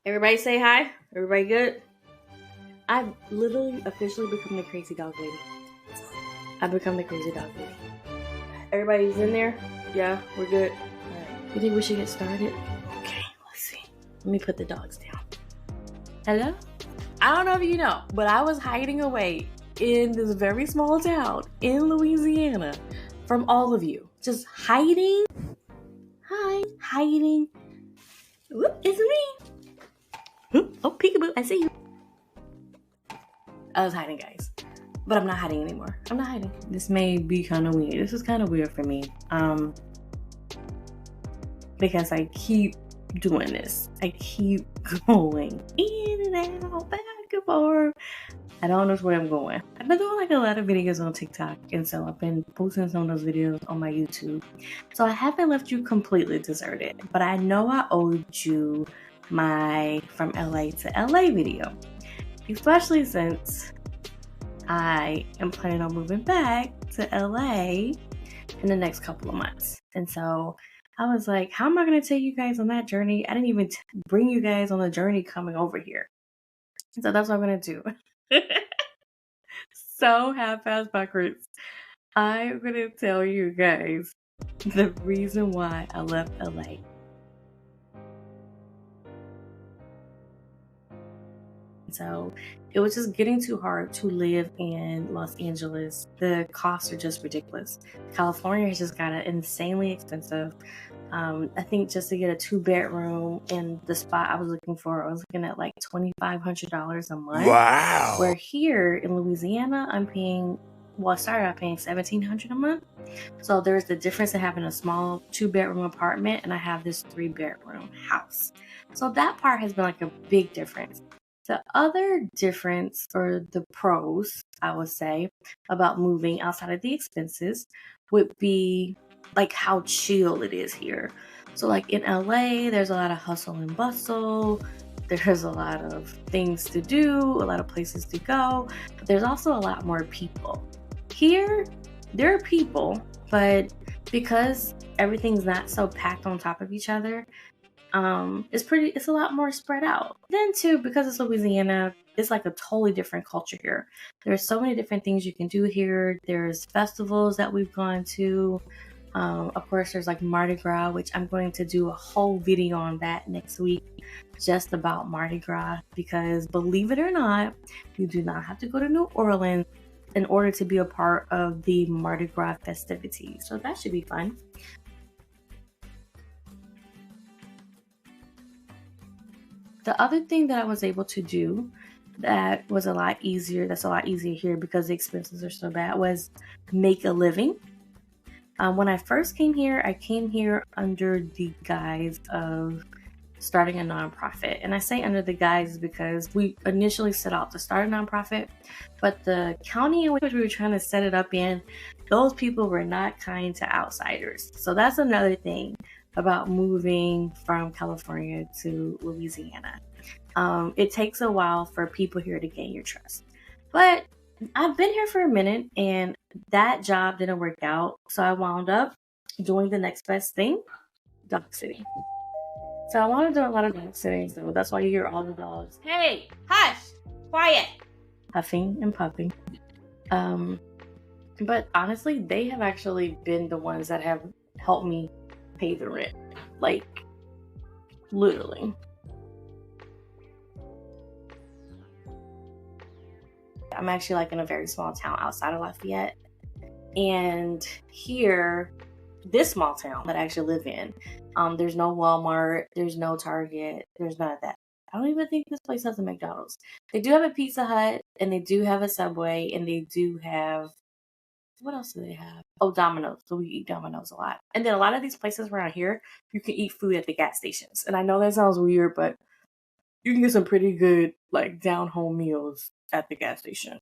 Everybody say hi. Everybody good? I've literally officially become the crazy dog lady. I've become the crazy dog lady. Everybody's in there? Yeah, we're good. Alright. You think we should get started? Okay, let's see. Let me put the dogs down. Hello? I don't know if you know, but I was hiding away in this very small town in Louisiana from all of you. Just hiding. Hi, hiding. Whoop, it's me. Whoop, oh, peekaboo, I see you. I was hiding, guys. But I'm not hiding anymore. I'm not hiding. This may be kind of weird. This is kind of weird for me. Because I keep doing this. I keep going in and out, back and forth. I don't know where I'm going. I've been doing like a lot of videos on TikTok, and so I've been posting some of those videos on my YouTube. So I haven't left you completely deserted, but I know I owed you my from LA to LA video, especially since I am planning on moving back to LA in the next couple of months. And so I was like, how am I going to take you guys on that journey? I didn't even bring you guys on the journey coming over here. So that's what I'm going to do. So half-assed backwards. I'm going to tell you guys the reason why I left LA. So it was just getting too hard to live in Los Angeles. The costs are just ridiculous. California has just got insanely expensive. I think just to get a 2-bedroom in the spot I was looking for, I was looking at like $2,500 a month. Wow. Where here in Louisiana, I'm paying, well, I started out paying $1,700 a month. So there's the difference in having a small 2-bedroom apartment and I have this 3-bedroom house. So that part has been like a big difference. The other difference, or the pros, I would say, about moving outside of the expenses would be like how chill it is here. So like in LA, there's a lot of hustle and bustle. There's a lot of things to do, a lot of places to go. But there's also a lot more people. Here, there are people, but because everything's not so packed on top of each other, it's a lot more spread out. Then too, because it's Louisiana, it's like a totally different culture here. There's so many different things you can do here. There's festivals that we've gone to. Of course, there's like Mardi Gras, which I'm going to do a whole video on that next week, just about Mardi Gras, because believe it or not, you do not have to go to New Orleans in order to be a part of the Mardi Gras festivities. So that should be fun. The other thing that I was able to do that was a lot easier, that's a lot easier here because the expenses are so bad, was make a living. When I first came here, I came here under the guise of starting a nonprofit. And I say under the guise because we initially set out to start a nonprofit, but the county in which we were trying to set it up in, those people were not kind to outsiders. So that's another thing about moving from California to Louisiana. It takes a while for people here to gain your trust. But I've been here for a minute and that job didn't work out. So I wound up doing the next best thing, dog sitting. So I want to do a lot of dog sitting, so that's why you hear all the dogs. Hey, hush, quiet, huffing and puffing. But honestly, they have actually been the ones that have helped me pay the rent, like literally. I'm actually like in a very small town outside of Lafayette, and here, this small town that I actually live in, there's no Walmart, there's no Target, there's none of that. I don't even think this place has a McDonald's. They do have a Pizza Hut, and they do have a Subway, and they do have, what else do they have? Oh, Domino's. So we eat Domino's a lot. And then a lot of these places around here, you can eat food at the gas stations. And I know that sounds weird, but you can get some pretty good, like, down-home meals at the gas station.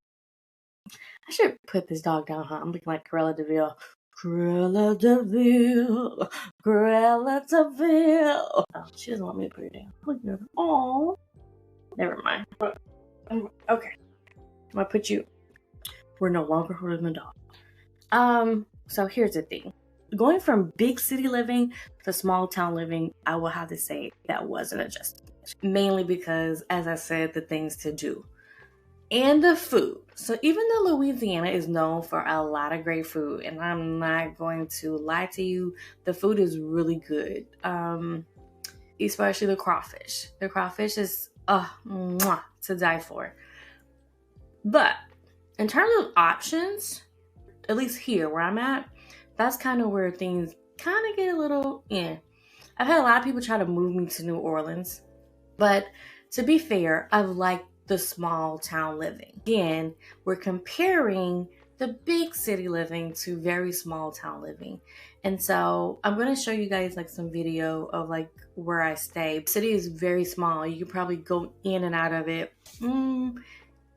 I should put this dog down, huh? I'm looking like Cruella DeVille. Cruella DeVille. Cruella DeVille. Oh, she doesn't want me to put her down. Look at her. Oh. Never mind. Okay. I'm gonna put you. We're no longer holding the dog. So here's the thing. Going from big city living to small town living, I will have to say that was an adjustment. much, mainly because, as I said, the things to do and the food. So even though Louisiana is known for a lot of great food, and I'm not going to lie to you, the food is really good. Especially the crawfish. The crawfish is to die for. But in terms of options, at least here where I'm at, that's kind of where things kind of get a little, I've had a lot of people try to move me to New Orleans, but to be fair, I've liked the small town living. Again, we're comparing the big city living to very small town living. And so I'm going to show you guys like some video of like where I stay. The city is very small. You can probably go in and out of it.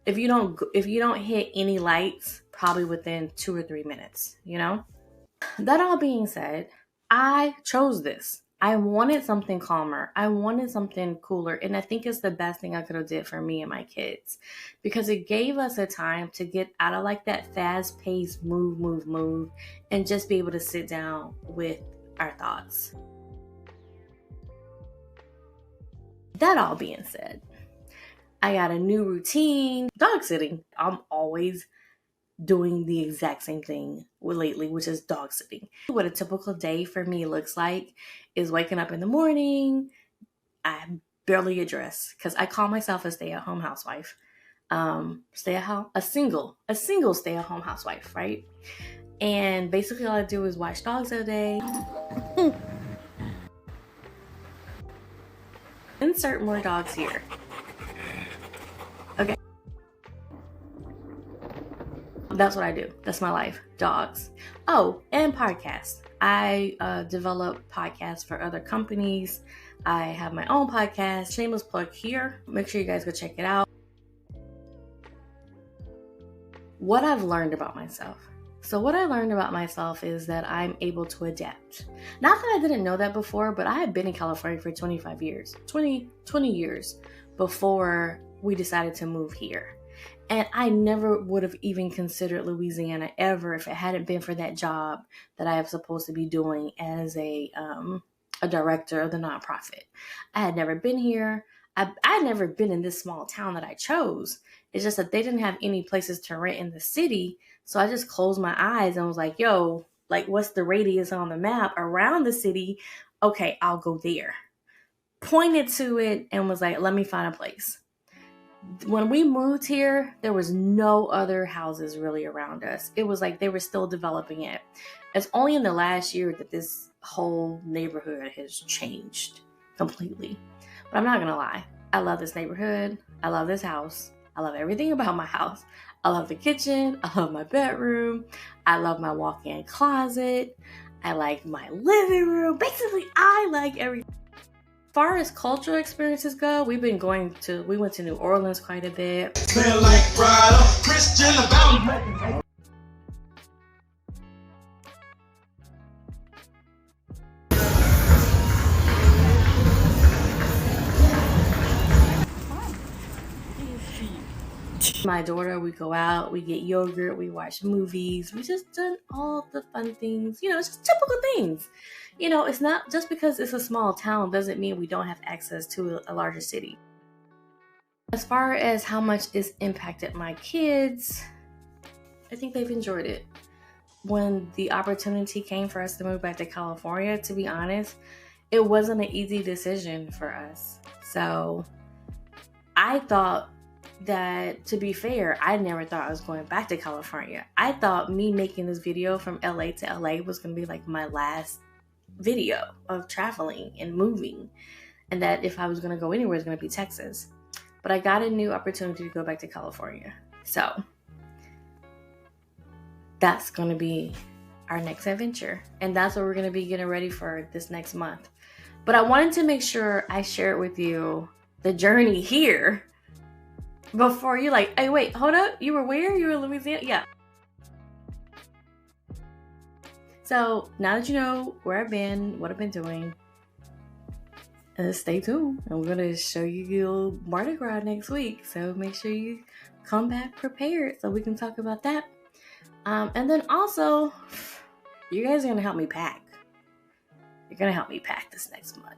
If you don't hit any lights, probably within 2 or 3 minutes, That all being said, I chose this. I wanted something calmer. I wanted something cooler. And I think it's the best thing I could have did for me and my kids, because it gave us a time to get out of like that fast paced move, and just be able to sit down with our thoughts. That all being said, I got a new routine, dog sitting. I'm always doing the exact same thing lately, which is dog sitting. What a typical day for me looks like is waking up in the morning. I barely get dressed because I call myself a stay-at-home housewife. A single stay-at-home housewife, right? And basically all I do is watch dogs all day. Insert more dogs here. Okay. That's what I do. That's my life. Dogs. Oh, and podcasts. I develop podcasts for other companies. I have my own podcast. Shameless plug here. Make sure you guys go check it out. What I've learned about myself. So what I learned about myself is that I'm able to adapt. Not that I didn't know that before, but I had been in California for 25 years. 20 years before we decided to move here. And I never would have even considered Louisiana ever if it hadn't been for that job that I am supposed to be doing as a director of the nonprofit. I had never been here. I had never been in this small town that I chose. It's just that they didn't have any places to rent in the city. So I just closed my eyes and was like, yo, like what's the radius on the map around the city? Okay, I'll go there. Pointed to it and was like, let me find a place. When we moved here, there was no other houses really around us. It was like they were still developing it. It's only in the last year that this whole neighborhood has changed completely. But I'm not going to lie. I love this neighborhood. I love this house. I love everything about my house. I love the kitchen. I love my bedroom. I love my walk-in closet. I like my living room. Basically, I like everything. As far as cultural experiences go, we went to New Orleans quite a bit. Smell like pride, Christian about. My daughter, we go out, we get yogurt, we watch movies, we just done all the fun things. It's just typical things. It's not just because it's a small town doesn't mean we don't have access to a larger city. As far as how much it's impacted my kids, I think they've enjoyed it. When the opportunity came for us to move back to California, to be honest, it wasn't an easy decision for us. So I thought that, to be fair, I never thought I was going back to California. I thought me making this video from LA to LA was going to be like my last video of traveling and moving, and that if I was going to go anywhere, it's going to be Texas. But I got a new opportunity to go back to California. So that's going to be our next adventure. And that's what we're going to be getting ready for this next month. But I wanted to make sure I share with you the journey here before you're like, hey, wait, hold up. You were where? You were in Louisiana? Yeah. So now that you know where I've been, what I've been doing, stay tuned. I'm going to show you Mardi Gras next week. So make sure you come back prepared so we can talk about that. And then also, you guys are going to help me pack. You're going to help me pack this next month.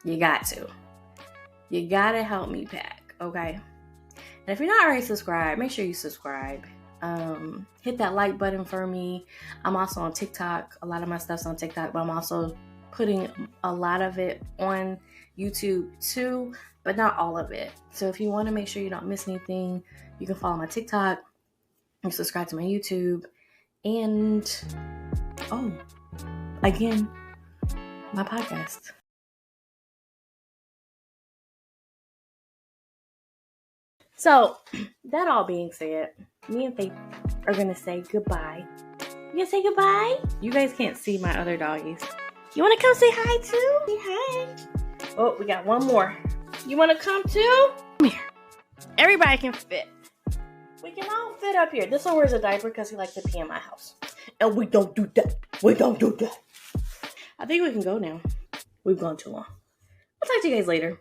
You got to. You gotta help me pack, okay? And if you're not already subscribed, make sure you subscribe. Hit that like button for me. I'm also on TikTok. A lot of my stuff's on TikTok, but I'm also putting a lot of it on YouTube too, but not all of it. So if you want to make sure you don't miss anything, you can follow my TikTok and subscribe to my YouTube. And again, my podcast. So that all being said, me and Faith are gonna say goodbye. You gonna say goodbye? You guys can't see my other doggies. You wanna come say hi too? Say hi. Oh, we got one more. You wanna come too? Come here. Everybody can fit. We can all fit up here. This one wears a diaper because he likes to pee in my house. And we don't do that. We don't do that. I think we can go now. We've gone too long. I'll talk to you guys later.